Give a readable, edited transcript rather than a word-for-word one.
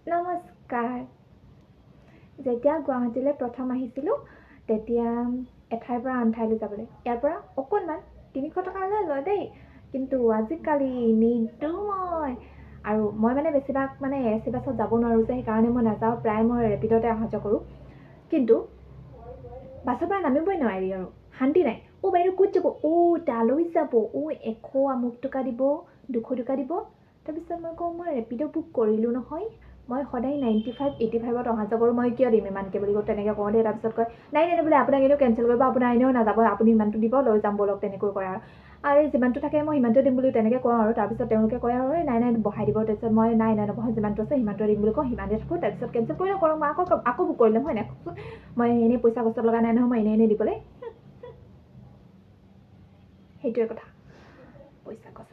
নমস্কাৰ। যেতিয়া গুৱাহাটীলৈ প্ৰথম আহিছিলোঁ তেতিয়া এঠাইৰ পৰা আন ঠাইলৈ যাবলৈ ইয়াৰ পৰা অকণমান 300 টকালৈ লয় দেই, কিন্তু আজিকালি নিদিওঁ আৰু মই মানে বেছিভাগ মানে এচি বাছত যাব নোৱাৰোঁ যে, সেইকাৰণে মই নাযাওঁ, প্ৰায় মই ৰেপিডতে অহা যোৱা কৰোঁ। কিন্তু বাছৰ পৰা নামিবই নোৱাৰি আৰু শান্তি নাই। বাইদেউ ক'ত যাব? তালৈ যাব। 100 আমুক টকা দিব, 200 টকা দিব। তাৰপিছত মই কওঁ মই ৰেপিড' বুক কৰিলোঁ নহয়, মই সদায় 95, 85ত অহা যোৱা কৰোঁ, মই কিয় দিম ইমানকৈ বুলি কওঁ। তেনেকৈ কওঁ দেই। তাৰপিছত কয় নাই বোলে আপোনাক এনেও কেঞ্চেল কৰিব, আপোনাৰ এনেও নাযাব, আপুনি ইমানটো দিব, লৈ যাম বলক, তেনেকৈ কয় আৰু যিমানটো থাকে মই সিমানটো দিম বুলি তেনেকৈ কওঁ আৰু তাৰপিছত তেওঁলোকে কয় আৰু নাই বঢ়াই দিব। তাৰপিছত মই নাই নবঢ়াই, যিমানটো আছে সিমানটো দিম বুলি কওঁ, সিমানতে থাকোঁ। তাৰপিছত কেঞ্চেল কৰি নকৰোঁ, মই আকৌ বুক কৰি ল'ম, হয় নাই? মই এনেই পইচা কষ্ট লগা নাই নহয়, মই এনেই দিবলৈ। সেইটোৱে কথা, পইচা কষ্ট